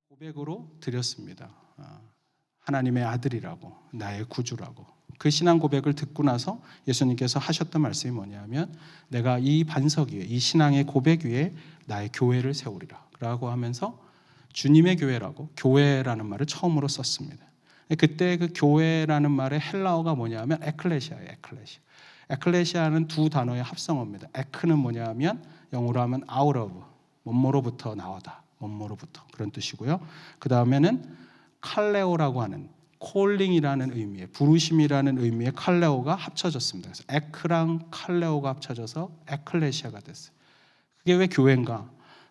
고백으로 드렸습니다. 하나님의 아들이라고, 나의 구주라고. 그 신앙 고백을 듣고 나서 예수님께서 하셨던 말씀이 뭐냐면, 내가 이 반석 위에, 이 신앙의 고백 위에 나의 교회를 세우리라 라고 하면서 주님의 교회라고, 교회라는 말을 처음으로 썼습니다. 그때 그 교회라는 말의 헬라어가 뭐냐면 에클레시아예요. 에클레시아. 에클레시아는 두 단어의 합성어입니다. 에크는 뭐냐면 영어로 하면 out of, 뭐뭐로부터 나오다, 뭐뭐로부터, 그런 뜻이고요. 그 다음에는 칼레오라고 하는 콜링이라는 의미의, 부르심이라는 의미의 칼레오가 합쳐졌습니다. 그래서 에크랑 칼레오가 합쳐져서 에클레시아가 됐어요. 그게 왜 교회인가?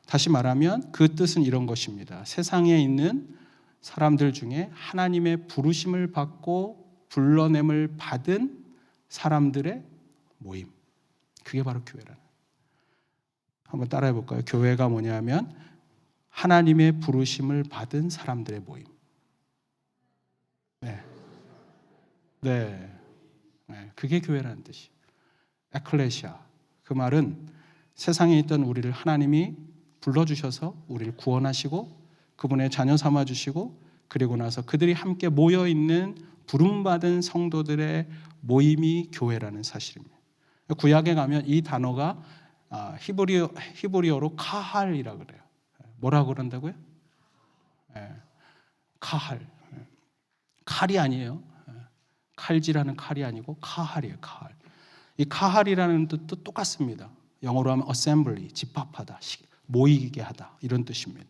다시 말하면 그 뜻은 이런 것입니다. 세상에 있는 사람들 중에 하나님의 부르심을 받고 불러냄을 받은 사람들의 모임, 그게 바로 교회라는. 한번 따라해 볼까요? 교회가 뭐냐면 하나님의 부르심을 받은 사람들의 모임. 네. 그게 교회라는 뜻이에요. 에클레시아. 그 말은 세상에 있던 우리를 하나님이 불러주셔서 우리를 구원하시고 그분의 자녀 삼아주시고, 그리고 나서 그들이 함께 모여있는 부름받은 성도들의 모임이 교회라는 사실입니다. 구약에 가면 이 단어가 히브리어로 카할이라고 그래요. 뭐라고 그런다고요? 카할. 칼이 아니에요. 칼질하는 칼이 아니고 카할이에요. 카할. 이 카할이라는 뜻도 똑같습니다. 영어로 하면 assembly, 집합하다, 모이게 하다, 이런 뜻입니다.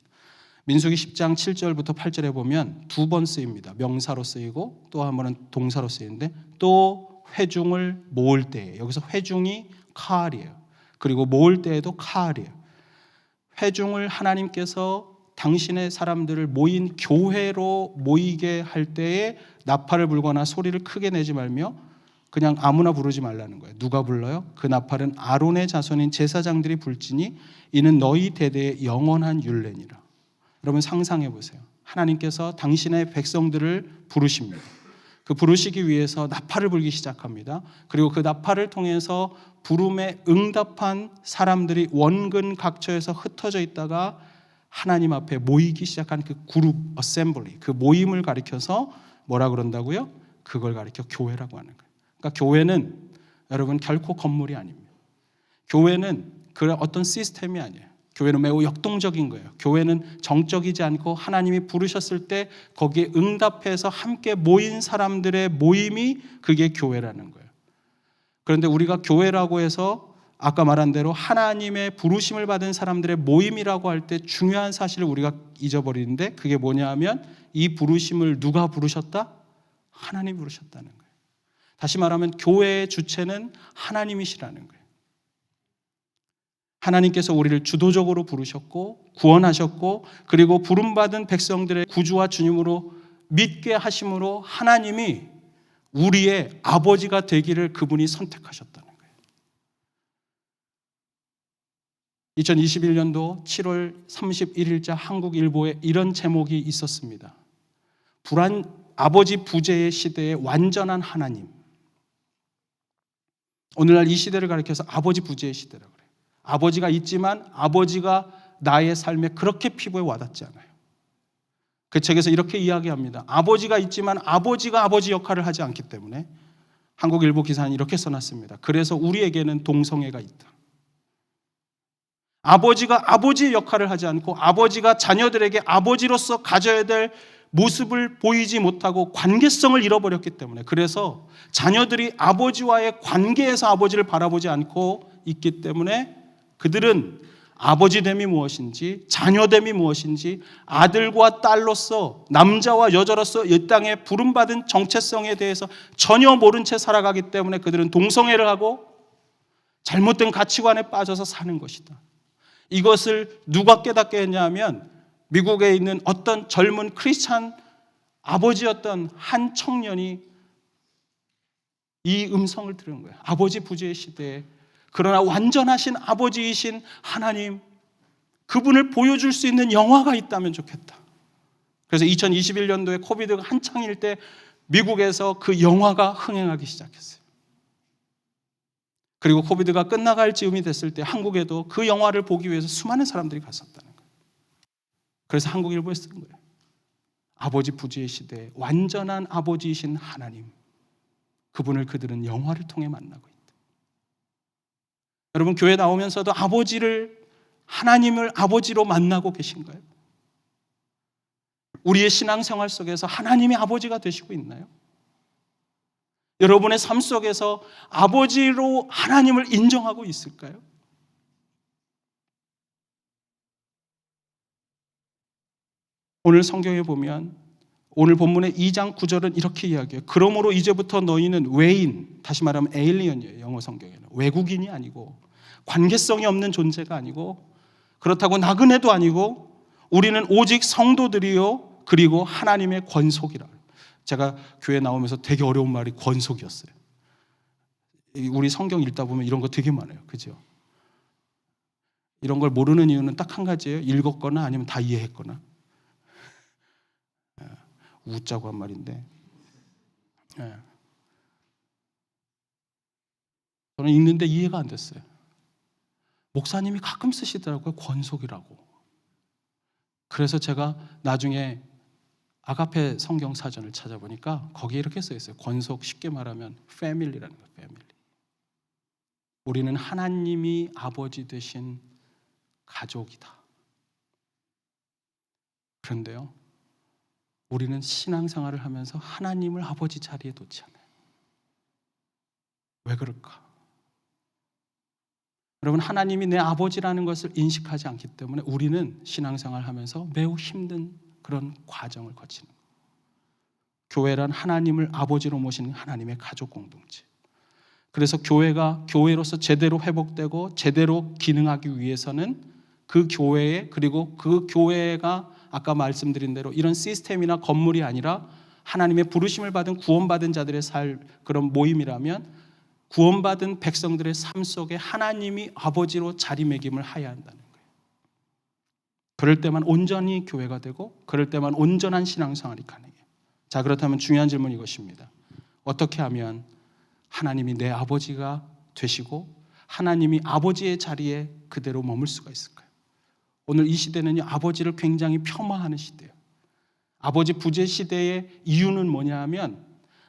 민수기 10장 7절부터 8절에 보면 두 번 쓰입니다. 명사로 쓰이고 또 한 번은 동사로 쓰이는데, 또 회중을 모을 때, 여기서 회중이 카할이에요. 그리고 모을 때에도 카할이에요. 회중을 하나님께서 당신의 사람들을 모인 교회로 모이게 할 때에 나팔을 불거나 소리를 크게 내지 말며 그냥 아무나 부르지 말라는 거예요. 누가 불러요? 그 나팔은 아론의 자손인 제사장들이 불지니 이는 너희 대대의 영원한 율례니라. 여러분 상상해 보세요. 하나님께서 당신의 백성들을 부르십니다. 그 부르시기 위해서 나팔을 불기 시작합니다. 그리고 그 나팔을 통해서 부름에 응답한 사람들이 원근 각처에서 흩어져 있다가 하나님 앞에 모이기 시작한 그 그룹, 어셈블리, 그 모임을 가리켜서 뭐라 그런다고요? 그걸 가리켜 교회라고 하는 거예요. 그러니까 교회는 여러분 결코 건물이 아닙니다. 교회는 그런 어떤 시스템이 아니에요. 교회는 매우 역동적인 거예요. 교회는 정적이지 않고 하나님이 부르셨을 때 거기에 응답해서 함께 모인 사람들의 모임이 그게 교회라는 거예요. 그런데 우리가 교회라고 해서 아까 말한 대로 하나님의 부르심을 받은 사람들의 모임이라고 할 때 중요한 사실을 우리가 잊어버리는데, 그게 뭐냐 하면 이 부르심을 누가 부르셨다? 하나님이 부르셨다는 거예요. 다시 말하면 교회의 주체는 하나님이시라는 거예요. 하나님께서 우리를 주도적으로 부르셨고 구원하셨고, 그리고 부름받은 백성들의 구주와 주님으로 믿게 하심으로 하나님이 우리의 아버지가 되기를 그분이 선택하셨다는 거예요. 2021년도 7월 31일자 한국일보에 이런 제목이 있었습니다. 아버지 부재의 시대의 완전한 하나님. 오늘날 이 시대를 가리켜서 아버지 부재의 시대라고 그래요. 아버지가 있지만 아버지가 나의 삶에 그렇게 피부에 와닿지 않아요. 그 책에서 이렇게 이야기합니다. 아버지가 있지만 아버지가 아버지 역할을 하지 않기 때문에 한국일보 기사는 이렇게 써놨습니다. 그래서 우리에게는 동성애가 있다. 아버지가 아버지의 역할을 하지 않고 아버지가 자녀들에게 아버지로서 가져야 될 모습을 보이지 못하고 관계성을 잃어버렸기 때문에, 그래서 자녀들이 아버지와의 관계에서 아버지를 바라보지 않고 있기 때문에 그들은 아버지됨이 무엇인지, 자녀됨이 무엇인지, 아들과 딸로서, 남자와 여자로서 이 땅에 부름받은 정체성에 대해서 전혀 모른 채 살아가기 때문에 그들은 동성애를 하고 잘못된 가치관에 빠져서 사는 것이다. 이것을 누가 깨닫게 했냐 하면 미국에 있는 어떤 젊은 크리스찬 아버지였던 한 청년이 이 음성을 들은 거예요. 아버지 부재의 시대에, 그러나 완전하신 아버지이신 하나님, 그분을 보여줄 수 있는 영화가 있다면 좋겠다. 그래서 2021년도에 코비드가 한창일 때 미국에서 그 영화가 흥행하기 시작했어요. 그리고 코비드가 끝나갈 즈음이 됐을 때 한국에도 그 영화를 보기 위해서 수많은 사람들이 갔었다는 거예요. 그래서 한국일보에 쓴 거예요. 아버지 부재의 시대에 완전한 아버지이신 하나님, 그분을 그들은 영화를 통해 만나고 있다. 여러분, 교회 나오면서도 하나님을 아버지로 만나고 계신가요? 우리의 신앙생활 속에서 하나님이 아버지가 되시고 있나요? 여러분의 삶 속에서 아버지로 하나님을 인정하고 있을까요? 오늘 성경에 보면 오늘 본문의 2장 9절은 이렇게 이야기해요. 그러므로 이제부터 너희는 외인, 다시 말하면 에일리언이에요. 영어 성경에는. 외국인이 아니고 관계성이 없는 존재가 아니고 그렇다고 나그네도 아니고 우리는 오직 성도들이요 그리고 하나님의 권속이라. 제가 교회 나오면서 되게 어려운 말이 권속이었어요. 우리 성경 읽다 보면 이런 거 되게 많아요. 그죠? 이런 걸 모르는 이유는 딱 한 가지예요. 읽었거나 아니면 다 이해했거나. 웃자고 한 말인데 저는 읽는데 이해가 안 됐어요. 목사님이 가끔 쓰시더라고요. 권속이라고. 그래서 제가 나중에 아가페 성경 사전을 찾아보니까 거기에 이렇게 써 있어요. 권속, 쉽게 말하면 패밀리라는 거예요. 패밀리. 우리는 하나님이 아버지 되신 가족이다. 그런데요, 우리는 신앙생활을 하면서 하나님을 아버지 자리에 놓지 않아요. 왜 그럴까? 여러분, 하나님이 내 아버지라는 것을 인식하지 않기 때문에 우리는 신앙생활을 하면서 매우 힘든 그런 과정을 거치는 거예요. 교회란 하나님을 아버지로 모시는 하나님의 가족 공동체. 그래서 교회가 교회로서 제대로 회복되고 제대로 기능하기 위해서는 그 교회에, 그리고 그 교회가 아까 말씀드린 대로 이런 시스템이나 건물이 아니라 하나님의 부르심을 받은 구원받은 자들의 그런 모임이라면 구원받은 백성들의 삶 속에 하나님이 아버지로 자리매김을 하여야 한다는 거예요. 그럴 때만 온전히 교회가 되고 그럴 때만 온전한 신앙생활이 가능해요. 자, 그렇다면 중요한 질문이 이것입니다. 어떻게 하면 하나님이 내 아버지가 되시고 하나님이 아버지의 자리에 그대로 머물 수가 있을까요? 오늘 이 시대는요, 아버지를 굉장히 폄하하는 시대예요. 아버지 부재 시대의 이유는 뭐냐 하면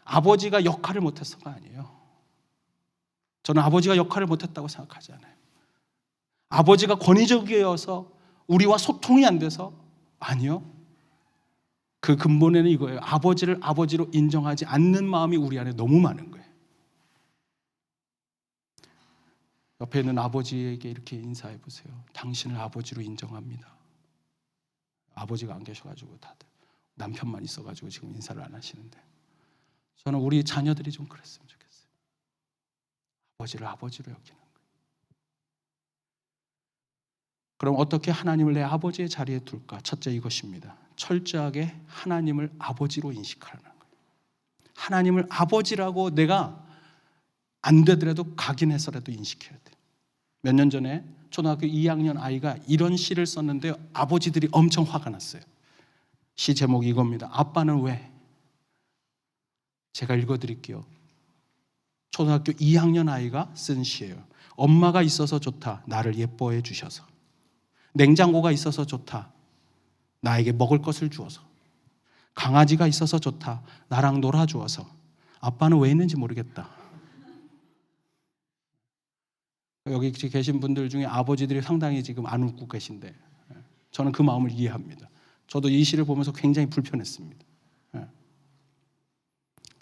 아버지가 역할을 못해서가 아니에요. 저는 아버지가 역할을 못했다고 생각하지 않아요. 아버지가 권위적이어서 우리와 소통이 안 돼서 아니요. 그 근본에는 이거예요. 아버지를 아버지로 인정하지 않는 마음이 우리 안에 너무 많은 거예요. 옆에 있는 아버지에게 이렇게 인사해 보세요. 당신을 아버지로 인정합니다. 아버지가 안 계셔가지고 다들 남편만 있어가지고 지금 인사를 안 하시는데, 저는 우리 자녀들이 좀 그랬으면 좋겠어요. 아버지를 아버지로 여기는 거예요. 그럼 어떻게 하나님을 내 아버지의 자리에 둘까? 첫째 이것입니다. 철저하게 하나님을 아버지로 인식하는 거예요. 하나님을 아버지라고 내가 안 되더라도 각인해서라도 인식해야 돼요. 몇 년 전에 초등학교 2학년 아이가 이런 시를 썼는데 아버지들이 엄청 화가 났어요. 시 제목이 이겁니다. 아빠는 왜? 제가 읽어드릴게요. 초등학교 2학년 아이가 쓴 시예요. 엄마가 있어서 좋다. 나를 예뻐해 주셔서. 냉장고가 있어서 좋다. 나에게 먹을 것을 주어서. 강아지가 있어서 좋다. 나랑 놀아주어서. 아빠는 왜 있는지 모르겠다. 여기 계신 분들 중에 아버지들이 상당히 지금 안 웃고 계신데 저는 그 마음을 이해합니다. 저도 이 시를 보면서 굉장히 불편했습니다.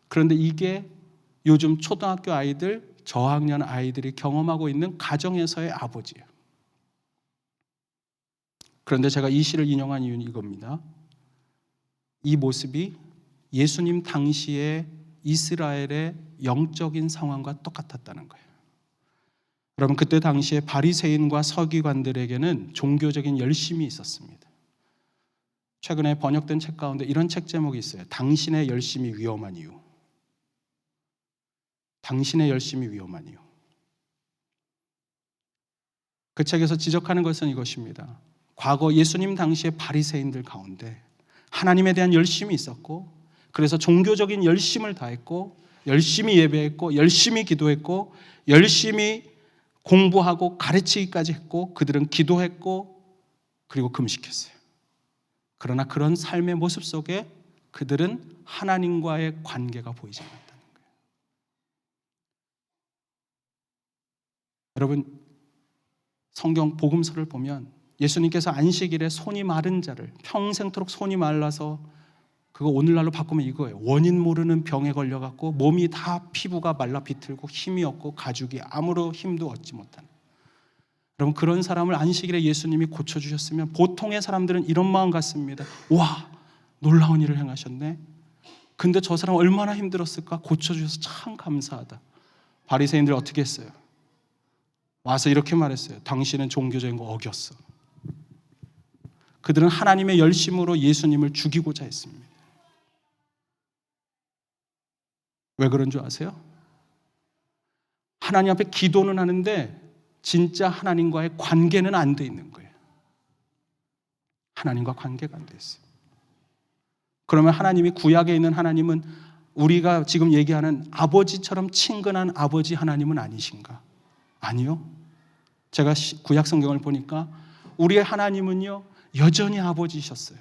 그런데 이게 요즘 초등학교 아이들, 저학년 아이들이 경험하고 있는 가정에서의 아버지예요. 그런데 제가 이 시를 인용한 이유는 이겁니다. 이 모습이 예수님 당시의 이스라엘의 영적인 상황과 똑같았다는 거예요. 여러분, 그때 당시에 바리새인과 서기관들에게는 종교적인 열심이 있었습니다. 최근에 번역된 책 가운데 이런 책 제목이 있어요. 당신의 열심이 위험한 이유. 당신의 열심이 위험한 이유. 그 책에서 지적하는 것은 이것입니다. 과거 예수님 당시의 바리새인들 가운데 하나님에 대한 열심이 있었고, 그래서 종교적인 열심을 다했고, 열심히 예배했고, 열심히 기도했고, 열심히 공부하고 가르치기까지 했고, 그들은 기도했고, 그리고 금식했어요. 그러나 그런 삶의 모습 속에 그들은 하나님과의 관계가 보이지 않았다는 거예요. 여러분, 성경 복음서를 보면 예수님께서 안식일에 손이 마른 자를, 평생토록 손이 말라서, 그거 오늘날로 바꾸면 이거예요. 원인 모르는 병에 걸려갖고 몸이 다 피부가 말라 비틀고 힘이 없고 가죽이 아무런 힘도 얻지 못하는, 여러분, 그런 사람을 안식일에 예수님이 고쳐주셨으면 보통의 사람들은 이런 마음 같습니다. 와, 놀라운 일을 행하셨네. 근데 저 사람 얼마나 힘들었을까? 고쳐주셔서 참 감사하다. 바리새인들 어떻게 했어요? 와서 이렇게 말했어요. 당신은 종교적인 거 어겼어. 그들은 하나님의 열심으로 예수님을 죽이고자 했습니다. 왜 그런 줄 아세요? 하나님 앞에 기도는 하는데 진짜 하나님과의 관계는 안 돼 있는 거예요. 하나님과 관계가 안 돼 있어요. 그러면 하나님이, 구약에 있는 하나님은 우리가 지금 얘기하는 아버지처럼 친근한 아버지 하나님은 아니신가? 아니요. 제가 구약 성경을 보니까 우리의 하나님은요, 여전히 아버지셨어요.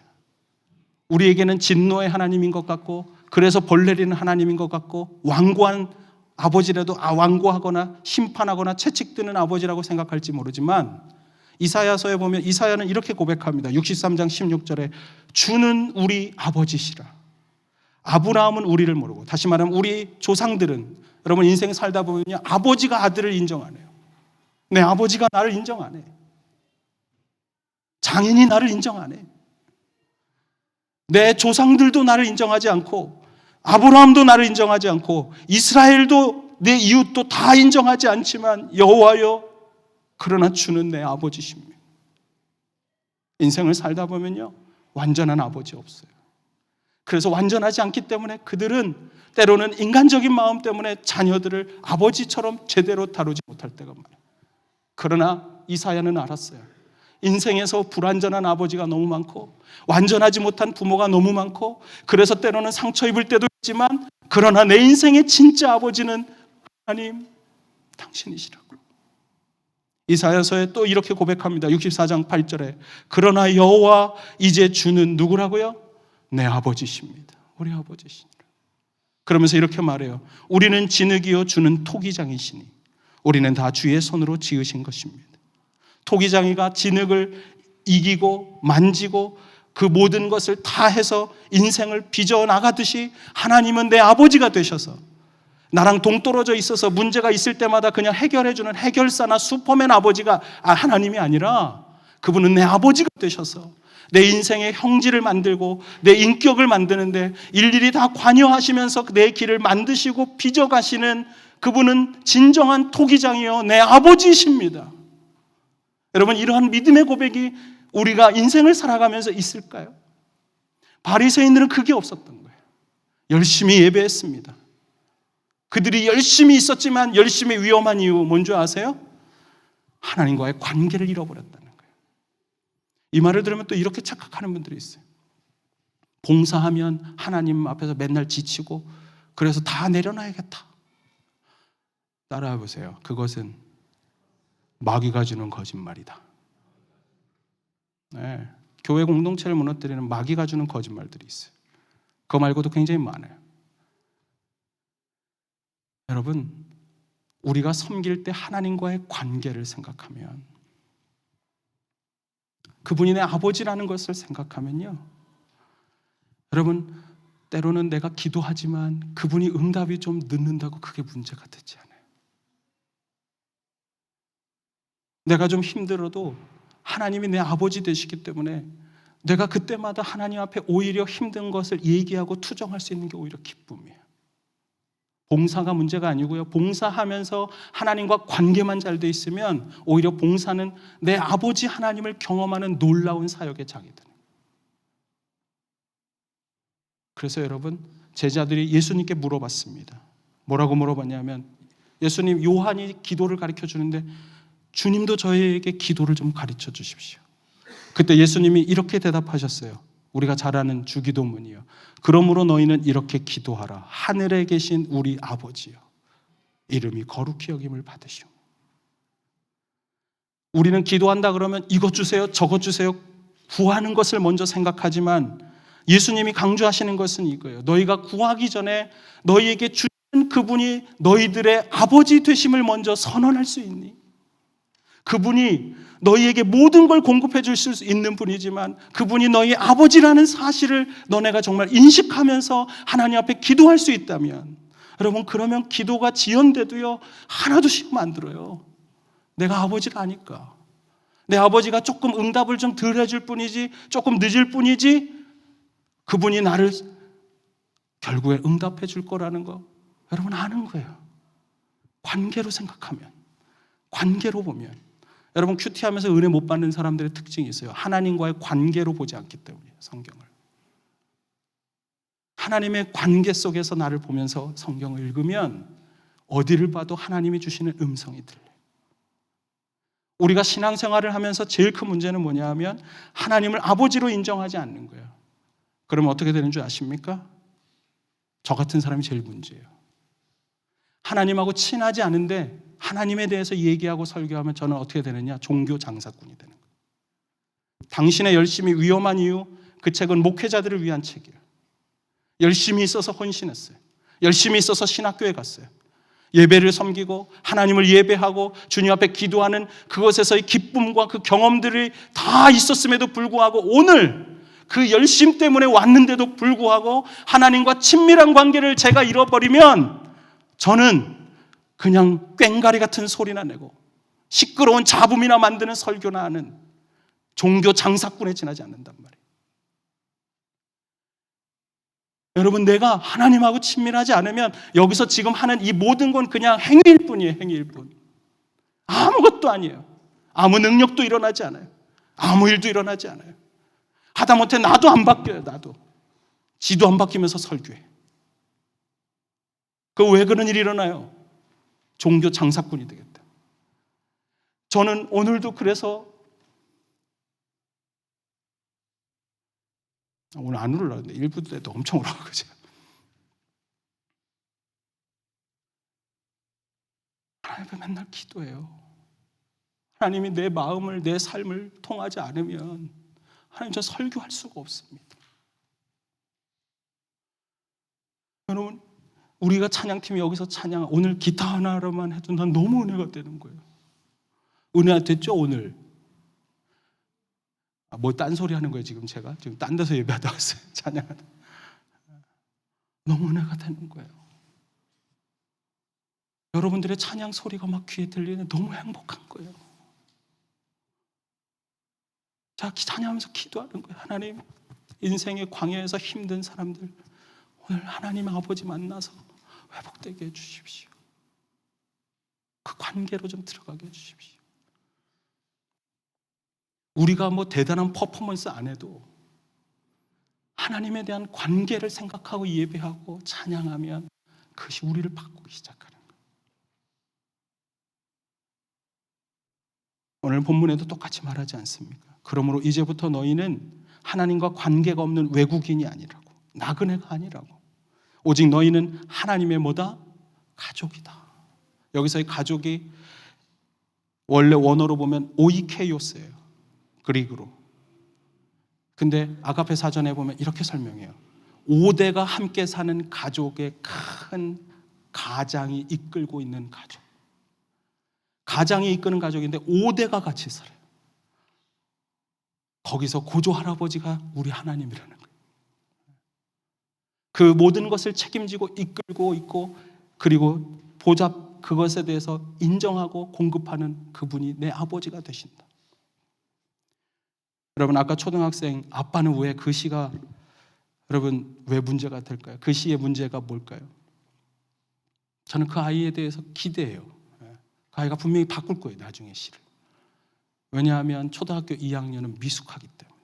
우리에게는 진노의 하나님인 것 같고, 그래서 벌 내리는 하나님인 것 같고, 완고한 아버지라도 완고하거나 심판하거나 채찍드는 아버지라고 생각할지 모르지만, 이사야서에 보면 이사야는 이렇게 고백합니다. 63장 16절에 주는 우리 아버지시라. 아브라함은 우리를 모르고, 다시 말하면 우리 조상들은, 여러분 인생 살다 보면요, 아버지가 아들을 인정 안 해요. 내 아버지가 나를 인정 안 해. 장인이 나를 인정 안 해. 내 조상들도 나를 인정하지 않고, 아브라함도 나를 인정하지 않고, 이스라엘도 내 이웃도 다 인정하지 않지만 여호와여, 그러나 주는 내 아버지십니다. 인생을 살다 보면요, 완전한 아버지 없어요. 그래서 완전하지 않기 때문에 그들은 때로는 인간적인 마음 때문에 자녀들을 아버지처럼 제대로 다루지 못할 때가 많아요. 그러나 이사야는 알았어요. 인생에서 불완전한 아버지가 너무 많고, 완전하지 못한 부모가 너무 많고, 그래서 때로는 상처 입을 때도 있지만, 그러나 내 인생의 진짜 아버지는 하나님 당신이시라고. 이사야서에 또 이렇게 고백합니다. 64장 8절에 그러나 여호와 이제 주는 누구라고요? 내 아버지십니다. 우리 아버지시니라. 그러면서 이렇게 말해요. 우리는 진흙이요 주는 토기장이시니 우리는 다 주의 손으로 지으신 것입니다. 토기장이가 진흙을 이기고 만지고 그 모든 것을 다 해서 인생을 빚어나가듯이, 하나님은 내 아버지가 되셔서 나랑 동떨어져 있어서 문제가 있을 때마다 그냥 해결해주는 해결사나 슈퍼맨 아버지가 하나님이 아니라, 그분은 내 아버지가 되셔서 내 인생의 형질을 만들고 내 인격을 만드는데 일일이 다 관여하시면서 내 길을 만드시고 빚어가시는, 그분은 진정한 토기장이요 내 아버지이십니다. 여러분, 이러한 믿음의 고백이 우리가 인생을 살아가면서 있을까요? 바리새인들은 그게 없었던 거예요. 열심히 예배했습니다. 그들이 열심히 있었지만 열심히 위험한 이유 뭔지 아세요? 하나님과의 관계를 잃어버렸다는 거예요. 이 말을 들으면 또 이렇게 착각하는 분들이 있어요. 봉사하면 하나님 앞에서 맨날 지치고 그래서 다 내려놔야겠다. 따라해 보세요. 그것은 마귀가 주는 거짓말이다. 네, 교회 공동체를 무너뜨리는 마귀가 주는 거짓말들이 있어요. 그거 말고도 굉장히 많아요. 여러분, 우리가 섬길 때 하나님과의 관계를 생각하면, 그분이 내 아버지라는 것을 생각하면요, 여러분, 때로는 내가 기도하지만 그분이 응답이 좀 늦는다고 그게 문제가 되지 않아요. 내가 좀 힘들어도 하나님이 내 아버지 되시기 때문에 내가 그때마다 하나님 앞에 오히려 힘든 것을 얘기하고 투정할 수 있는 게 오히려 기쁨이에요. 봉사가 문제가 아니고요, 봉사하면서 하나님과 관계만 잘 돼 있으면 오히려 봉사는 내 아버지 하나님을 경험하는 놀라운 사역의 장이 되는. 그래서 여러분, 제자들이 예수님께 물어봤습니다. 뭐라고 물어봤냐면, 예수님, 요한이 기도를 가르쳐 주는데 주님도 저희에게 기도를 좀 가르쳐 주십시오. 그때 예수님이 이렇게 대답하셨어요. 우리가 잘 아는 주기도문이요. 그러므로 너희는 이렇게 기도하라. 하늘에 계신 우리 아버지요, 이름이 거룩히 여김을 받으시오. 우리는 기도한다 그러면 이것 주세요, 저것 주세요, 구하는 것을 먼저 생각하지만 예수님이 강조하시는 것은 이거예요. 너희가 구하기 전에 너희에게 주시는 그분이 너희들의 아버지 되심을 먼저 선언할 수 있니? 그분이 너희에게 모든 걸 공급해 줄 수 있는 분이지만 그분이 너희 아버지라는 사실을 너네가 정말 인식하면서 하나님 앞에 기도할 수 있다면, 여러분, 그러면 기도가 지연돼도요 하나도 시험 안 들어요. 내가 아버지를 아니까. 내 아버지가 조금 응답을 좀 덜 해줄 뿐이지, 조금 늦을 뿐이지, 그분이 나를 결국에 응답해 줄 거라는 거 여러분 아는 거예요. 관계로 생각하면, 관계로 보면. 여러분, 큐티하면서 은혜 못 받는 사람들의 특징이 있어요. 하나님과의 관계로 보지 않기 때문이에요. 성경을. 하나님의 관계 속에서 나를 보면서 성경을 읽으면 어디를 봐도 하나님이 주시는 음성이 들려요. 우리가 신앙생활을 하면서 제일 큰 문제는 뭐냐 하면 하나님을 아버지로 인정하지 않는 거예요. 그러면 어떻게 되는 줄 아십니까? 저 같은 사람이 제일 문제예요. 하나님하고 친하지 않은데 하나님에 대해서 얘기하고 설교하면 저는 어떻게 되느냐? 종교 장사꾼이 되는 거예요. 당신의 열심이 위험한 이유, 그 책은 목회자들을 위한 책이에요. 열심히 있어서 헌신했어요. 열심히 있어서 신학교에 갔어요. 예배를 섬기고 하나님을 예배하고 주님 앞에 기도하는 그것에서의 기쁨과 그 경험들이 다 있었음에도 불구하고 오늘 그 열심 때문에 왔는데도 불구하고 하나님과 친밀한 관계를 제가 잃어버리면 저는 그냥 꽹가리 같은 소리나 내고 시끄러운 잡음이나 만드는 설교나 하는 종교 장사꾼에 지나지 않는단 말이에요. 여러분, 내가 하나님하고 친밀하지 않으면 여기서 지금 하는 이 모든 건 그냥 행위일 뿐이에요. 행위일 뿐. 아무것도 아니에요. 아무 능력도 일어나지 않아요. 아무 일도 일어나지 않아요. 하다못해 나도 안 바뀌어요. 나도. 지도 안 바뀌면서 설교해. 그 왜 그런 일이 일어나요? 종교 장사꾼이 되겠다. 저는 오늘도 그래서 오늘 안 울으려고 했는데 1부 때도 엄청 울어가지고 제가. 하나님 앞에 맨날 기도해요. 하나님이 내 마음을, 내 삶을 통하지 않으면 하나님, 저 설교할 수가 없습니다. 여러분, 우리가 찬양팀이 여기서 찬양, 오늘 기타 하나로만 해도 난 너무 은혜가 되는 거예요. 은혜가 됐죠, 오늘? 뭐 딴소리 하는 거예요, 지금 제가? 지금 딴 데서 예배하다 왔어요, 찬양하다. 너무 은혜가 되는 거예요. 여러분들의 찬양 소리가 막 귀에 들리는 너무 행복한 거예요. 자, 찬양하면서 기도하는 거예요. 하나님, 인생의 광야에서 힘든 사람들 오늘 하나님 아버지 만나서 회복되게 해주십시오. 그 관계로 좀 들어가게 해주십시오. 우리가 뭐 대단한 퍼포먼스 안 해도 하나님에 대한 관계를 생각하고 예배하고 찬양하면 그것이 우리를 바꾸기 시작하는 거예요. 오늘 본문에도 똑같이 말하지 않습니까? 그러므로 이제부터 너희는 하나님과 관계가 없는 외국인이 아니라고, 나그네가 아니라고, 오직 너희는 하나님의 뭐다? 가족이다. 여기서의 가족이 원래 원어로 보면 오이케이오스예요. 그리그로. 근데 아가페 사전에 보면 이렇게 설명해요. 5대가 함께 사는 가족의 큰 가장이 이끌고 있는 가족. 가장이 이끄는 가족인데 5대가 같이 살아요. 거기서 고조 할아버지가 우리 하나님이라는 거예요. 그 모든 것을 책임지고 이끌고 있고, 그리고 보잡 그것에 대해서 인정하고 공급하는 그분이 내 아버지가 되신다. 여러분, 아까 초등학생 아빠는 왜 그 시가 여러분 왜 문제가 될까요? 그 시의 문제가 뭘까요? 저는 그 아이에 대해서 기대해요. 그 아이가 분명히 바꿀 거예요, 나중에 시를. 왜냐하면 초등학교 2학년은 미숙하기 때문에.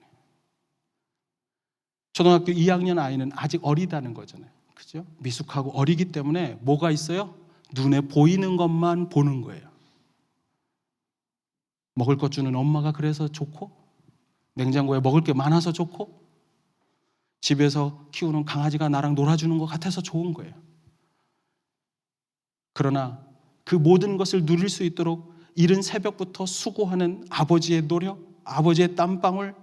초등학교 2학년 아이는 아직 어리다는 거잖아요. 그죠? 미숙하고 어리기 때문에 뭐가 있어요? 눈에 보이는 것만 보는 거예요. 먹을 것 주는 엄마가 그래서 좋고, 냉장고에 먹을 게 많아서 좋고, 집에서 키우는 강아지가 나랑 놀아주는 것 같아서 좋은 거예요. 그러나 그 모든 것을 누릴 수 있도록 이른 새벽부터 수고하는 아버지의 노력, 아버지의 땀방울,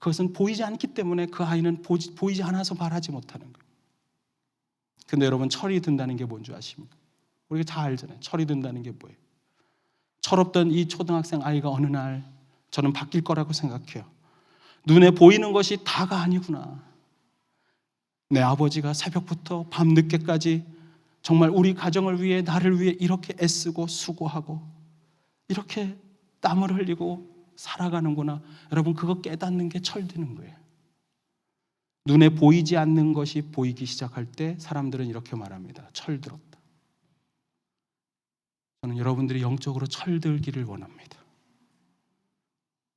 그것은 보이지 않기 때문에 그 아이는 보이지 않아서 말하지 못하는 거예요. 근데 여러분, 철이 든다는 게 뭔지 아십니까? 우리가 다 알잖아요. 철이 든다는 게 뭐예요? 철없던 이 초등학생 아이가 어느 날 저는 바뀔 거라고 생각해요. 눈에 보이는 것이 다가 아니구나. 내 아버지가 새벽부터 밤늦게까지 정말 우리 가정을 위해, 나를 위해 이렇게 애쓰고 수고하고 이렇게 땀을 흘리고 살아가는구나. 여러분, 그거 깨닫는 게 철드는 거예요. 눈에 보이지 않는 것이 보이기 시작할 때 사람들은 이렇게 말합니다. 철들었다. 저는 여러분들이 영적으로 철들기를 원합니다.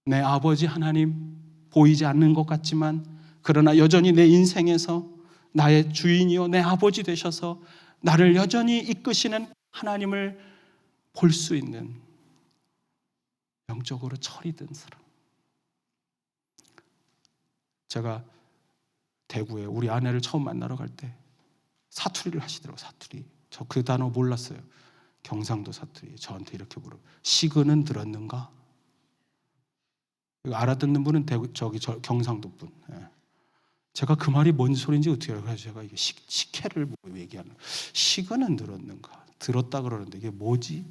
내 아버지 하나님, 보이지 않는 것 같지만 그러나 여전히 내 인생에서 나의 주인이요 내 아버지 되셔서 나를 여전히 이끄시는 하나님을 볼 수 있는 영적으로 철이 든 사람. 제가 대구에 우리 아내를 처음 만나러 갈 때 사투리를 하시더라고요. 사투리. 저 그 단어 몰랐어요. 경상도 사투리. 저한테 이렇게 물어요. 시근은 들었는가? 알아듣는 분은 저 경상도 분. 예. 제가 그 말이 뭔 소리인지 어떻게 알아요? 그래서 제가 이게 식혜를 얘기하는 거예요. 시근은 들었는가? 들었다 그러는데 이게 뭐지?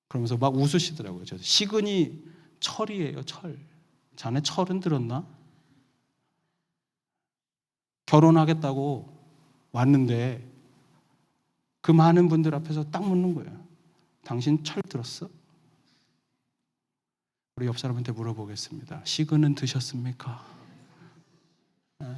그러면서 막 웃으시더라고요. 저 시근이 철이에요. 철. 자네 철은 들었나? 결혼하겠다고 왔는데 그 많은 분들 앞에서 딱 묻는 거예요. 당신 철 들었어? 우리 옆 사람한테 물어보겠습니다. 시근은 드셨습니까? 네.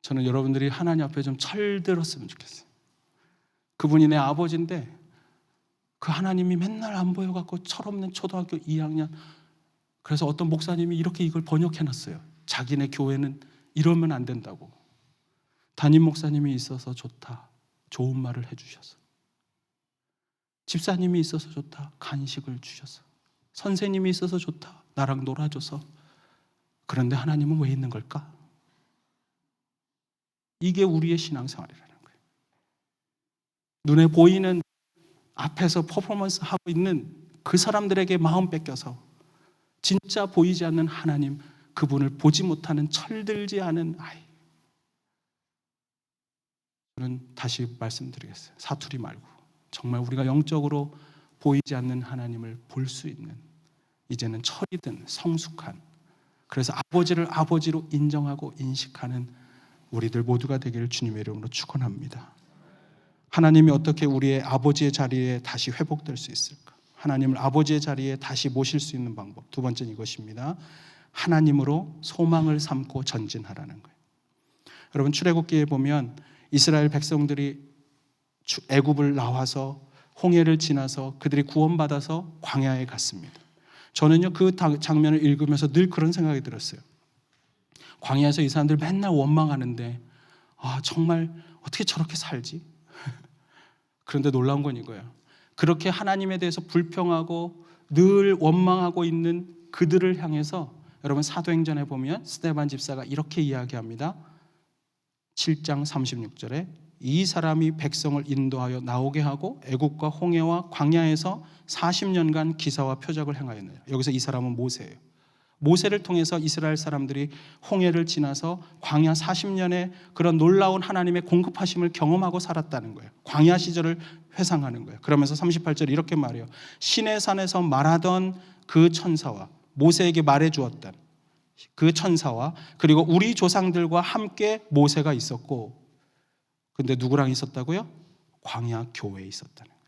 저는 여러분들이 하나님 앞에 좀 철들었으면 좋겠어요. 그분이 내 아버지인데 그 하나님이 맨날 안 보여갖고 철없는 초등학교 2학년. 그래서 어떤 목사님이 이렇게 이걸 번역해놨어요. 자기네 교회는 이러면 안 된다고. 담임 목사님이 있어서 좋다. 좋은 말을 해주셔서. 집사님이 있어서 좋다. 간식을 주셔서. 선생님이 있어서 좋다. 나랑 놀아줘서. 그런데 하나님은 왜 있는 걸까? 이게 우리의 신앙생활이라는 거예요. 눈에 보이는 앞에서 퍼포먼스 하고 있는 그 사람들에게 마음 뺏겨서 진짜 보이지 않는 하나님, 그분을 보지 못하는 철들지 않은 아이. 저는 다시 말씀드리겠어요. 사투리 말고 정말 우리가 영적으로 보이지 않는 하나님을 볼 수 있는, 이제는 철이 든 성숙한, 그래서 아버지를 아버지로 인정하고 인식하는 우리들 모두가 되기를 주님의 이름으로 축원합니다. 하나님이 어떻게 우리의 아버지의 자리에 다시 회복될 수 있을까? 하나님을 아버지의 자리에 다시 모실 수 있는 방법. 두 번째는 이것입니다. 하나님으로 소망을 삼고 전진하라는 거예요. 여러분, 출애굽기에 보면 이스라엘 백성들이 애굽을 나와서 홍해를 지나서 그들이 구원받아서 광야에 갔습니다. 저는요, 그 장면을 읽으면서 늘 그런 생각이 들었어요. 광야에서 이 사람들 맨날 원망하는데 정말 어떻게 저렇게 살지? 그런데 놀라운 건 이거예요. 그렇게 하나님에 대해서 불평하고 늘 원망하고 있는 그들을 향해서 여러분, 사도행전에 보면 스데반 집사가 이렇게 이야기합니다. 7장 36절에 이 사람이 백성을 인도하여 나오게 하고 애국과 홍해와 광야에서 40년간 기사와 표적을 행하였느니라. 여기서 이 사람은 모세예요. 모세를 통해서 이스라엘 사람들이 홍해를 지나서 광야 40년의 그런 놀라운 하나님의 공급하심을 경험하고 살았다는 거예요. 광야 시절을 회상하는 거예요. 그러면서 38절에 이렇게 말해요. 시내산에서 말하던 그 천사와 모세에게 말해주었던 그 천사와 그리고 우리 조상들과 함께 모세가 있었고, 근데 누구랑 있었다고요? 광야 교회에 있었다는 거예요.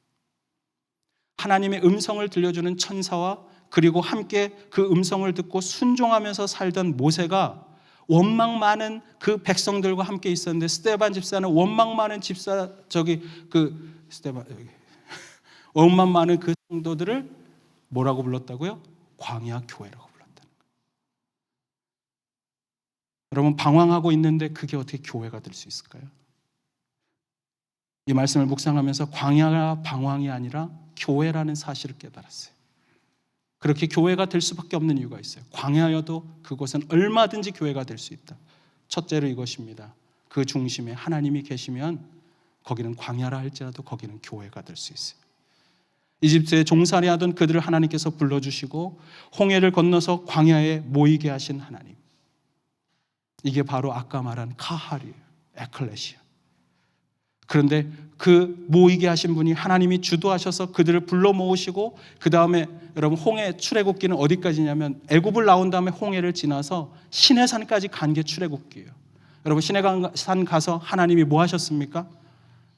하나님의 음성을 들려주는 천사와 그리고 함께 그 음성을 듣고 순종하면서 살던 모세가 원망 많은 그 백성들과 함께 있었는데, 스데반 집사는 원망 많은 원망 많은 그 성도들을 뭐라고 불렀다고요? 광야 교회라고 불렀다는 거예요. 여러분, 방황하고 있는데 그게 어떻게 교회가 될 수 있을까요? 이 말씀을 묵상하면서 광야가 방황이 아니라 교회라는 사실을 깨달았어요. 그렇게 교회가 될 수밖에 없는 이유가 있어요. 광야여도 그곳은 얼마든지 교회가 될 수 있다. 첫째로 이것입니다. 그 중심에 하나님이 계시면 거기는 광야라 할지라도 거기는 교회가 될 수 있어요. 이집트에 종살이 하던 그들을 하나님께서 불러주시고 홍해를 건너서 광야에 모이게 하신 하나님. 이게 바로 아까 말한 카할이에요. 에클레시아. 그런데 그 모이게 하신 분이 하나님이 주도하셔서 그들을 불러 모으시고 그 다음에 여러분 홍해 출애굽기는 어디까지냐면 애굽을 나온 다음에 홍해를 지나서 시내산까지 간 게 출애굽기예요. 여러분 시내산 가서 하나님이 뭐 하셨습니까?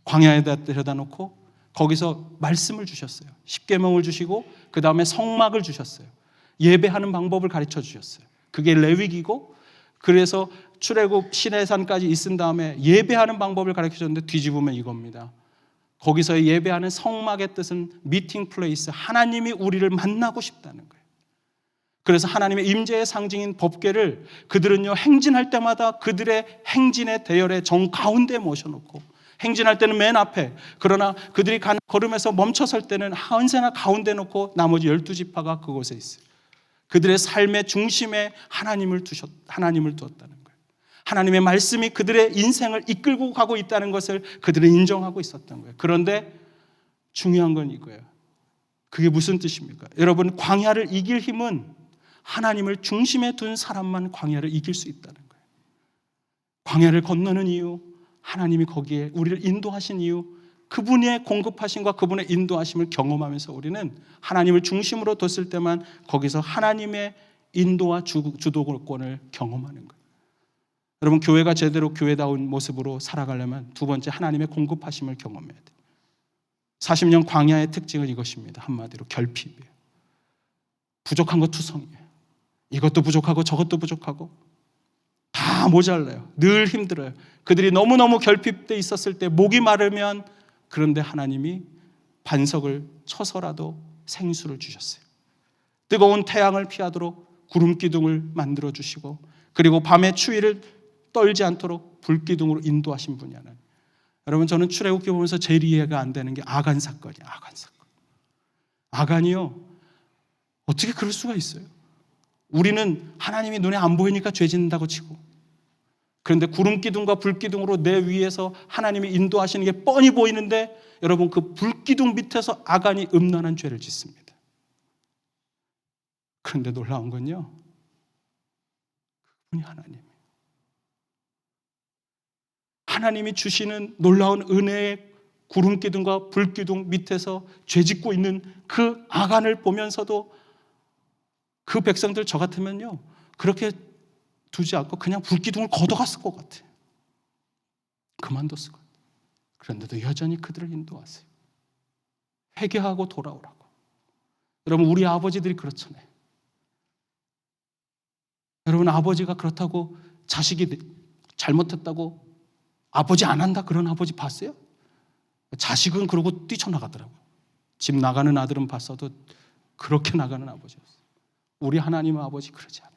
광야에다 데려다 놓고 거기서 말씀을 주셨어요. 십계명을 주시고 그 다음에 성막을 주셨어요. 예배하는 방법을 가르쳐 주셨어요. 그게 레위기고 그래서 출애굽 시내산까지 있은 다음에 예배하는 방법을 가르쳐 줬는데 뒤집으면 이겁니다. 거기서의 예배하는 성막의 뜻은 미팅 플레이스, 하나님이 우리를 만나고 싶다는 거예요. 그래서 하나님의 임재의 상징인 법궤를 그들은요 행진할 때마다 그들의 행진의 대열의 정 가운데 모셔놓고 행진할 때는 맨 앞에, 그러나 그들이 걸음에서 멈춰설 때는 언제나 가운데 놓고 나머지 12지파가 그곳에 있어요. 그들의 삶의 중심에 하나님을 두었다는 거예요. 하나님의 말씀이 그들의 인생을 이끌고 가고 있다는 것을 그들은 인정하고 있었던 거예요. 그런데 중요한 건 이거예요. 그게 무슨 뜻입니까? 여러분, 광야를 이길 힘은 하나님을 중심에 둔 사람만 광야를 이길 수 있다는 거예요. 광야를 건너는 이유, 하나님이 거기에 우리를 인도하신 이유, 그분의 공급하심과 그분의 인도하심을 경험하면서 우리는 하나님을 중심으로 뒀을 때만 거기서 하나님의 인도와 주도권을 경험하는 거예요. 여러분, 교회가 제대로 교회다운 모습으로 살아가려면 두 번째, 하나님의 공급하심을 경험해야 돼요. 40년 광야의 특징은 이것입니다. 한마디로 결핍이에요. 부족한 거 투성이에요. 이것도 부족하고 저것도 부족하고 다 모자라요. 늘 힘들어요. 그들이 너무너무 결핍돼 있었을 때 목이 마르면, 그런데 하나님이 반석을 쳐서라도 생수를 주셨어요. 뜨거운 태양을 피하도록 구름 기둥을 만들어 주시고, 그리고 밤의 추위를 떨지 않도록 불기둥으로 인도하신 분이 하나님. 여러분, 저는 출애굽기 보면서 제일 이해가 안 되는 게 아간 사건이에요. 아간 사건. 아간이요, 어떻게 그럴 수가 있어요? 우리는 하나님이 눈에 안 보이니까 죄 짓는다고 치고, 그런데 구름 기둥과 불 기둥으로 내 위에서 하나님이 인도하시는 게 뻔히 보이는데, 여러분, 그 불 기둥 밑에서 아간이 음란한 죄를 짓습니다. 그런데 놀라운 건요, 그분이 하나님이에요. 하나님이 주시는 놀라운 은혜의 구름 기둥과 불 기둥 밑에서 죄 짓고 있는 그 아간을 보면서도 그 백성들 저 같으면요 그렇게 두지 않고 그냥 불기둥을 걷어갔을 것 같아요. 그만뒀을 것 같아요. 그런데도 여전히 그들을 인도하세요. 회개하고 돌아오라고. 여러분, 우리 아버지들이 그렇잖아요. 여러분, 아버지가 그렇다고 자식이 잘못했다고 아버지 안 한다 그런 아버지 봤어요? 자식은 그러고 뛰쳐나가더라고요. 집 나가는 아들은 봤어도 그렇게 나가는 아버지였어요. 우리 하나님의 아버지 그러지 않아요.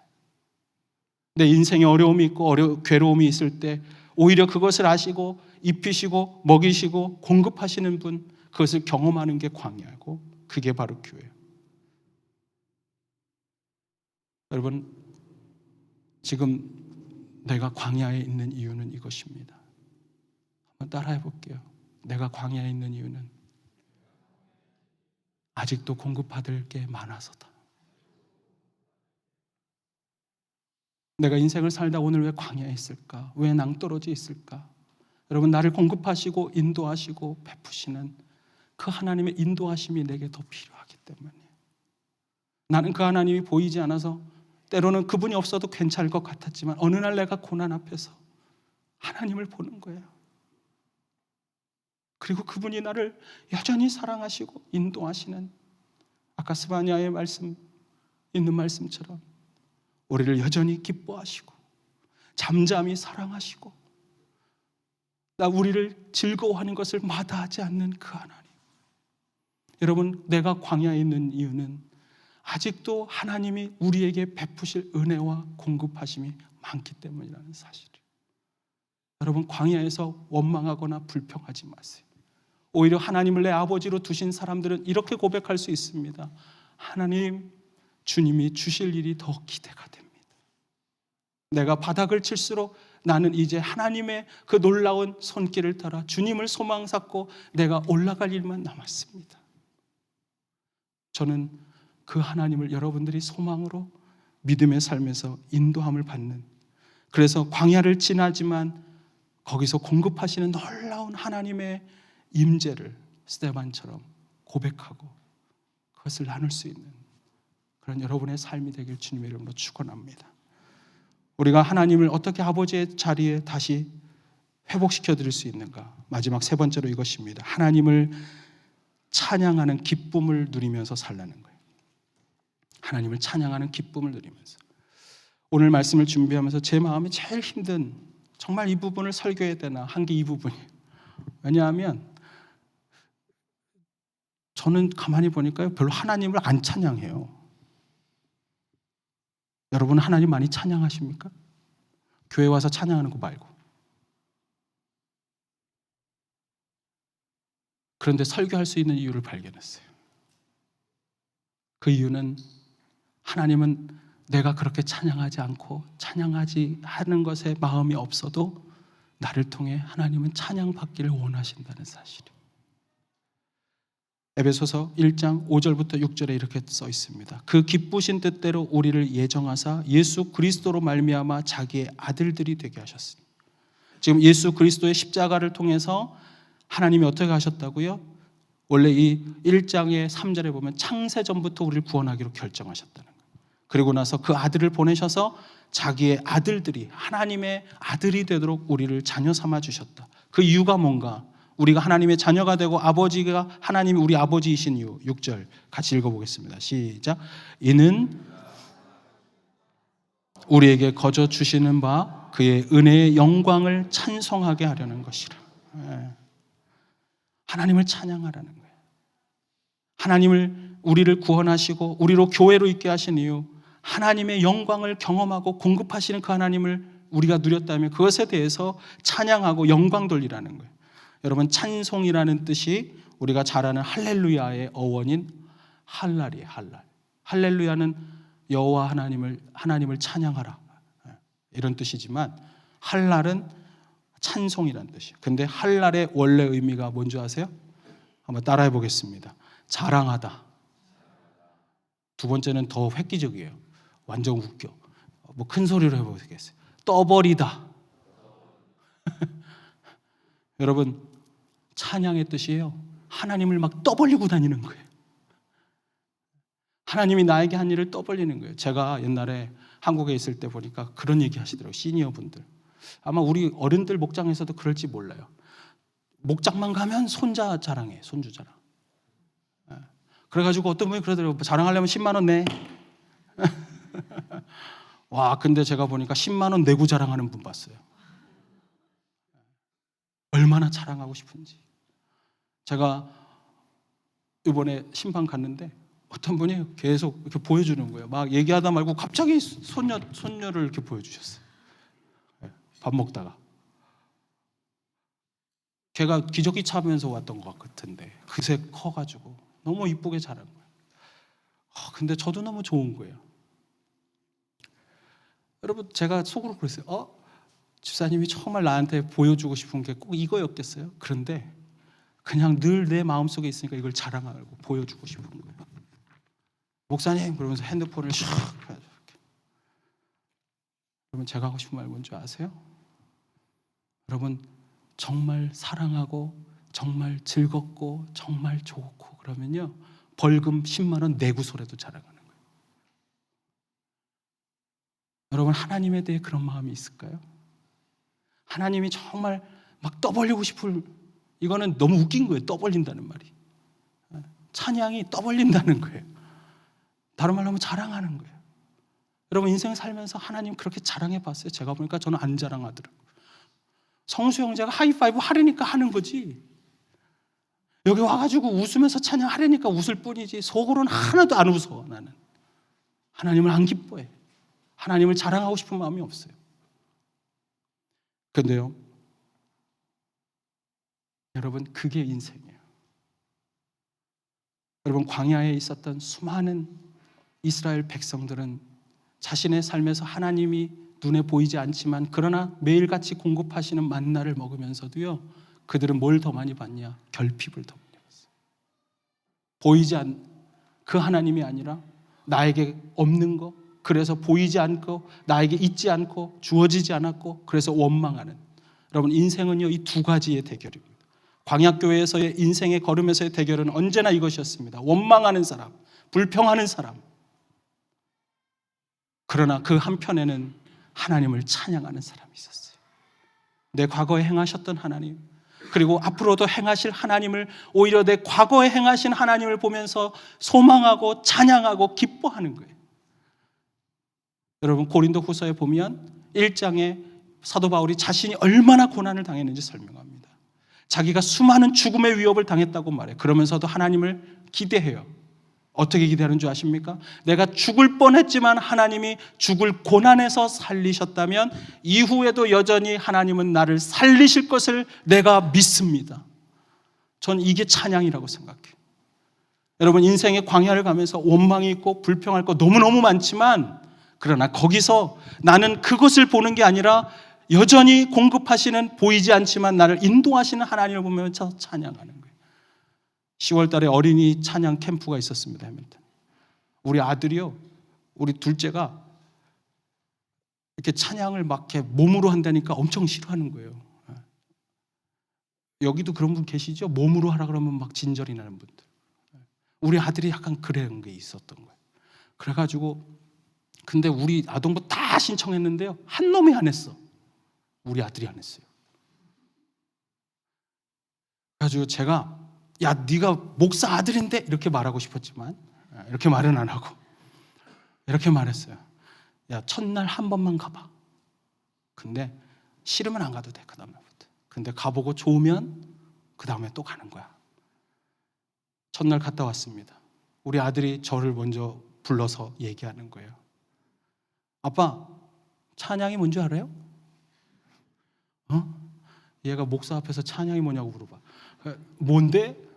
내 인생에 어려움이 있고 괴로움이 있을 때 오히려 그것을 아시고 입히시고 먹이시고 공급하시는 분, 그것을 경험하는 게 광야고, 그게 바로 교회예요. 여러분, 지금 내가 광야에 있는 이유는 이것입니다. 한번 따라해 볼게요. 내가 광야에 있는 이유는 아직도 공급받을 게 많아서다. 내가 인생을 살다 오늘 왜 광야에 있을까? 왜 낭떠러지 있을까? 여러분, 나를 공급하시고 인도하시고 베푸시는 그 하나님의 인도하심이 내게 더 필요하기 때문이에요. 나는 그 하나님이 보이지 않아서 때로는 그분이 없어도 괜찮을 것 같았지만 어느 날 내가 고난 앞에서 하나님을 보는 거예요. 그리고 그분이 나를 여전히 사랑하시고 인도하시는, 아까 스바냐의 말씀 있는 말씀처럼 우리를 여전히 기뻐하시고 잠잠히 사랑하시고 우리를 즐거워하는 것을 마다하지 않는 그 하나님. 여러분, 내가 광야에 있는 이유는 아직도 하나님이 우리에게 베푸실 은혜와 공급하심이 많기 때문이라는 사실을. 여러분, 광야에서 원망하거나 불평하지 마세요. 오히려 하나님을 내 아버지로 두신 사람들은 이렇게 고백할 수 있습니다. 하나님, 주님이 주실 일이 더 기대가 됩니다. 내가 바닥을 칠수록 나는 이제 하나님의 그 놀라운 손길을 따라 주님을 소망 삼고 내가 올라갈 일만 남았습니다. 저는 그 하나님을 여러분들이 소망으로 믿음의 삶에서 인도함을 받는, 그래서 광야를 지나지만 거기서 공급하시는 놀라운 하나님의 임재를 스데반처럼 고백하고 그것을 나눌 수 있는 그런 여러분의 삶이 되길 주님의 이름으로 축원합니다. 우리가 하나님을 어떻게 아버지의 자리에 다시 회복시켜 드릴 수 있는가? 마지막 세 번째로 이것입니다. 하나님을 찬양하는 기쁨을 누리면서 살라는 거예요. 하나님을 찬양하는 기쁨을 누리면서. 오늘 말씀을 준비하면서 제 마음이 제일 힘든, 정말 이 부분을 설교해야 되나 한 게 이 부분이에요. 왜냐하면 저는 가만히 보니까 별로 하나님을 안 찬양해요. 여러분 하나님 많이 찬양하십니까? 교회 와서 찬양하는 거 말고. 그런데 설교할 수 있는 이유를 발견했어요. 그 이유는 하나님은 내가 그렇게 찬양하지 않고 찬양하지 하는 것에 마음이 없어도 나를 통해 하나님은 찬양받기를 원하신다는 사실이에요. 에베소서 1장 5절부터 6절에 이렇게 써 있습니다. 그 기쁘신 뜻대로 우리를 예정하사 예수 그리스도로 말미암아 자기의 아들들이 되게 하셨으니. 지금 예수 그리스도의 십자가를 통해서 하나님이 어떻게 하셨다고요? 원래 이 1장의 3절에 보면 창세전부터 우리를 구원하기로 결정하셨다는 거예요. 그리고 나서 그 아들을 보내셔서 자기의 아들들이 하나님의 아들이 되도록 우리를 자녀 삼아 주셨다. 그 이유가 뭔가? 우리가 하나님의 자녀가 되고 아버지가 하나님이 우리 아버지이신 이유. 6절 같이 읽어보겠습니다. 시작. 이는 우리에게 거저 주시는 바 그의 은혜의 영광을 찬송하게 하려는 것이라. 하나님을 찬양하라는 거예요. 하나님을 우리를 구원하시고 우리로 교회로 있게 하신 이유, 하나님의 영광을 경험하고 공급하시는 그 하나님을 우리가 누렸다면 그것에 대해서 찬양하고 영광 돌리라는 거예요. 여러분 찬송이라는 뜻이 우리가 잘 아는 할렐루야의 어원인 할랄이에요. 할랄. 할렐루야는 여호와 하나님을 찬양하라 이런 뜻이지만 할랄은 찬송이라는 뜻이에요. 근데 할랄의 원래 의미가 뭔지 아세요? 한번 따라해 보겠습니다. 자랑하다. 두 번째는 더 획기적이에요. 완전 웃겨. 뭐 큰 소리로 해보겠어요. 떠버리다. 여러분 찬양의 뜻이에요. 하나님을 막 떠벌리고 다니는 거예요. 하나님이 나에게 한 일을 떠벌리는 거예요. 제가 옛날에 한국에 있을 때 보니까 그런 얘기 하시더라고요. 시니어 분들. 아마 우리 어른들 목장에서도 그럴지 몰라요. 목장만 가면 손자 자랑해. 손주 자랑. 그래가지고 어떤 분이 그러더라고요. 자랑하려면 10만 원 내. 와, 근데 제가 보니까 10만 원 내고 자랑하는 분 봤어요. 얼마나 자랑하고 싶은지. 제가 이번에 신방 갔는데 어떤 분이 계속 이렇게 보여주는 거예요. 막 얘기하다 말고 갑자기 손녀를 이렇게 보여주셨어요. 밥 먹다가. 걔가 기저귀 차면서 왔던 것 같은데 그새 커가지고 너무 이쁘게 자란 거예요. 근데 저도 너무 좋은 거예요. 여러분 제가 속으로 그랬어요. 집사님이 정말 나한테 보여주고 싶은 게 꼭 이거였겠어요? 그런데 그냥 늘 내 마음속에 있으니까 이걸 자랑하고 보여주고 싶은 거예요. 목사님 그러면서 핸드폰을 샥 해가지고 여러분 제가 하고 싶은 말 뭔지 아세요? 여러분 정말 사랑하고 정말 즐겁고 정말 좋고 그러면요 벌금 10만 원 내구소라도 자랑하는 거예요. 여러분 하나님에 대해 그런 마음이 있을까요? 하나님이 정말 막 떠벌리고 싶을, 이거는 너무 웃긴 거예요. 떠벌린다는 말이. 찬양이 떠벌린다는 거예요. 다른 말로 하면 자랑하는 거예요. 여러분 인생 살면서 하나님 그렇게 자랑해 봤어요? 제가 보니까 저는 안 자랑하더라고요. 성수 형제가 하이파이브 하려니까 하는 거지. 여기 와가지고 웃으면서 찬양하려니까 웃을 뿐이지 속으로는 하나도 안 웃어. 나는 하나님을 안 기뻐해. 하나님을 자랑하고 싶은 마음이 없어요. 그런데요 여러분 그게 인생이에요. 여러분 광야에 있었던 수많은 이스라엘 백성들은 자신의 삶에서 하나님이 눈에 보이지 않지만 그러나 매일같이 공급하시는 만나를 먹으면서도요, 그들은 뭘 더 많이 받냐? 결핍을 더 많이 받았어요. 보이지 않는 그 하나님이 아니라 나에게 없는 거, 그래서 보이지 않고 나에게 있지 않고 주어지지 않았고 그래서 원망하는. 여러분, 인생은요, 이 두 가지의 대결입니다. 광야교회에서의 인생의 걸음에서의 대결은 언제나 이것이었습니다. 원망하는 사람, 불평하는 사람. 그러나 그 한편에는 하나님을 찬양하는 사람이 있었어요. 내 과거에 행하셨던 하나님, 그리고 앞으로도 행하실 하나님을, 오히려 내 과거에 행하신 하나님을 보면서 소망하고 찬양하고 기뻐하는 거예요. 여러분, 고린도 후서에 보면 1장에 사도 바울이 자신이 얼마나 고난을 당했는지 설명합니다. 자기가 수많은 죽음의 위협을 당했다고 말해요. 그러면서도 하나님을 기대해요. 어떻게 기대하는 줄 아십니까? 내가 죽을 뻔했지만 하나님이 죽을 고난에서 살리셨다면 이후에도 여전히 하나님은 나를 살리실 것을 내가 믿습니다. 전 이게 찬양이라고 생각해요. 여러분, 인생의 광야를 가면서 원망이 있고 불평할 거 너무너무 많지만, 그러나 거기서 나는 그것을 보는 게 아니라 여전히 공급하시는, 보이지 않지만 나를 인도하시는 하나님을 보면서 찬양하는 거예요. 10월 달에 어린이 찬양 캠프가 있었습니다. 해밀턴. 우리 아들이요, 우리 둘째가 이렇게 찬양을 막 이렇게 몸으로 한다니까 엄청 싫어하는 거예요. 여기도 그런 분 계시죠? 몸으로 하라 그러면 막 진절이 나는 분들. 우리 아들이 약간 그런 게 있었던 거예요. 그래가지고 근데 우리 아동부 다 신청했는데요, 한 놈이 안 했어. 우리 아들이 안 했어요. 그래가지고 제가 야, 네가 목사 아들인데 이렇게 말하고 싶었지만 이렇게 말은 안 하고 이렇게 말했어요. 야, 첫날 한 번만 가봐. 근데 싫으면 안 가도 돼, 그 다음부터. 근데 가보고 좋으면 그 다음에 또 가는 거야. 첫날 갔다 왔습니다. 우리 아들이 저를 먼저 불러서 얘기하는 거예요. 아빠, 찬양이 뭔지 알아요? 얘가 목사 앞에서 찬양이 뭐냐고 물어봐. 뭔데?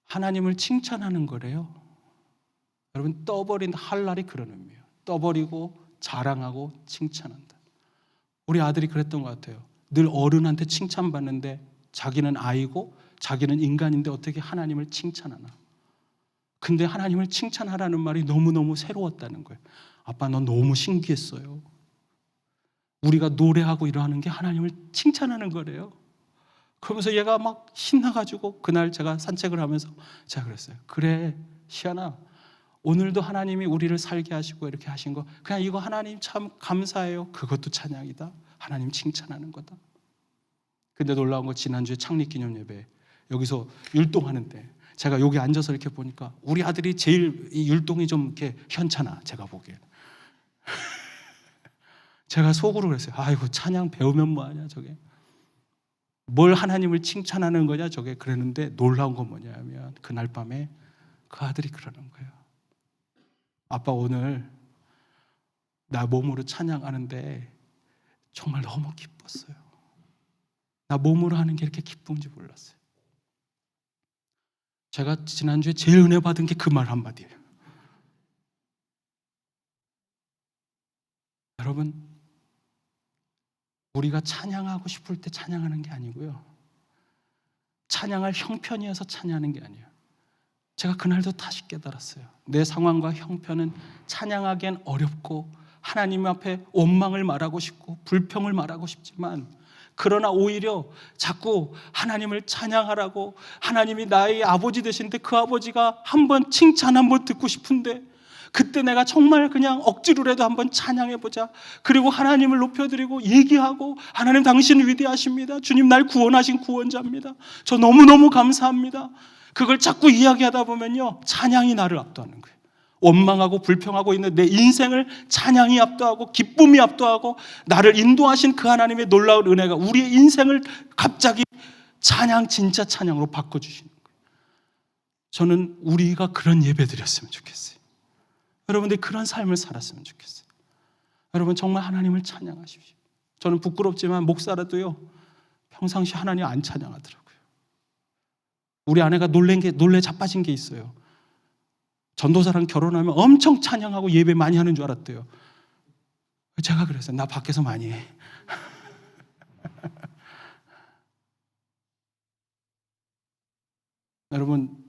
하나님을 칭찬하는 거래요. 여러분, 떠버린 할랄이 그런 의미예요. 떠버리고 자랑하고 칭찬한다. 우리 아들이 그랬던 것 같아요. 늘 어른한테 칭찬받는데 자기는 아이고 자기는 인간인데 어떻게 하나님을 칭찬하나. 근데 하나님을 칭찬하라는 말이 너무너무 새로웠다는 거예요. 아빠, 너 너무 신기했어요. 우리가 노래하고 이러하는 게 하나님을 칭찬하는 거래요. 그러면서 얘가 막 신나가지고 그날 제가 산책을 하면서 제가 그랬어요. 그래, 시안아, 오늘도 하나님이 우리를 살게 하시고 이렇게 하신 거 그냥 이거 하나님 참 감사해요. 그것도 찬양이다. 하나님 칭찬하는 거다. 근데 놀라운 거, 지난주에 창립기념예배 여기서 율동하는데 제가 여기 앉아서 이렇게 보니까 우리 아들이 제일 이 율동이 좀 이렇게 현찮아. 제가 보기엔. 제가 속으로 그랬어요. 아이고, 찬양 배우면 뭐하냐 저게. 뭘 하나님을 칭찬하는 거냐 저게. 그랬는데 놀라운 건 뭐냐면 그날 밤에 그 아들이 그러는 거예요. 아빠, 오늘 나 몸으로 찬양하는데 정말 너무 기뻤어요. 나 몸으로 하는 게 이렇게 기쁜지 몰랐어요. 제가 지난주에 제일 은혜 받은 게 그 말 한마디예요. 여러분, 우리가 찬양하고 싶을 때 찬양하는 게 아니고요, 찬양할 형편이어서 찬양하는 게 아니에요. 제가 그날도 다시 깨달았어요. 내 상황과 형편은 찬양하기엔 어렵고 하나님 앞에 원망을 말하고 싶고 불평을 말하고 싶지만, 그러나 오히려 자꾸 하나님을 찬양하라고, 하나님이 나의 아버지 되신데 그 아버지가 한번 칭찬 한번 듣고 싶은데 그때 내가 정말 그냥 억지로라도 한번 찬양해보자. 그리고 하나님을 높여드리고 얘기하고, 하나님 당신은 위대하십니다. 주님 날 구원하신 구원자입니다. 저 너무너무 감사합니다. 그걸 자꾸 이야기하다 보면요, 찬양이 나를 압도하는 거예요. 원망하고 불평하고 있는 내 인생을 찬양이 압도하고 기쁨이 압도하고 나를 인도하신 그 하나님의 놀라운 은혜가 우리의 인생을 갑자기 찬양, 진짜 찬양으로 바꿔주시는 거예요. 저는 우리가 그런 예배 드렸으면 좋겠어요. 여러분들이 그런 삶을 살았으면 좋겠어요. 여러분, 정말 하나님을 찬양하십시오. 저는 부끄럽지만 목사라도요, 평상시 하나님 안 찬양하더라고요. 우리 아내가 놀래 자빠진 게 있어요. 전도사랑 결혼하면 엄청 찬양하고 예배 많이 하는 줄 알았대요. 제가 그랬어요. 나 밖에서 많이 해. 여러분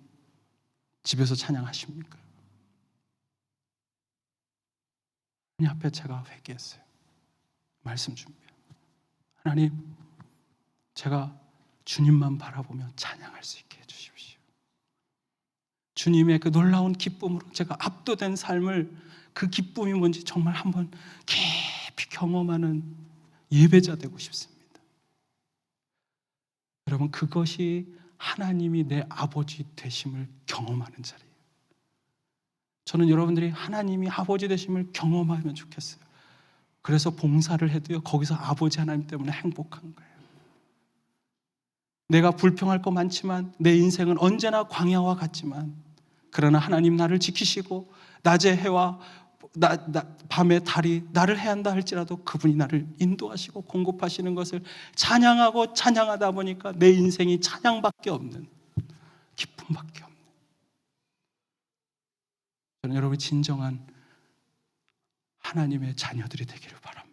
집에서 찬양하십니까? 하나님 앞에 제가 회개했어요. 말씀 준비. 하나님, 제가 주님만 바라보며 찬양할 수 있게 해주십시오. 주님의 그 놀라운 기쁨으로 제가 압도된 삶을, 그 기쁨이 뭔지 정말 한번 깊이 경험하는 예배자 되고 싶습니다. 여러분, 그것이 하나님이 내 아버지 되심을 경험하는 자리예요. 저는 여러분들이 하나님이 아버지 되심을 경험하면 좋겠어요. 그래서 봉사를 해도요, 거기서 아버지 하나님 때문에 행복한 거예요. 내가 불평할 거 많지만, 내 인생은 언제나 광야와 같지만, 그러나 하나님 나를 지키시고 낮의 해와 밤의 달이 나를 해한다 할지라도 그분이 나를 인도하시고 공급하시는 것을 찬양하고 찬양하다 보니까 내 인생이 찬양밖에 없는, 기쁨밖에 없는, 저는 여러분이 진정한 하나님의 자녀들이 되기를 바랍니다.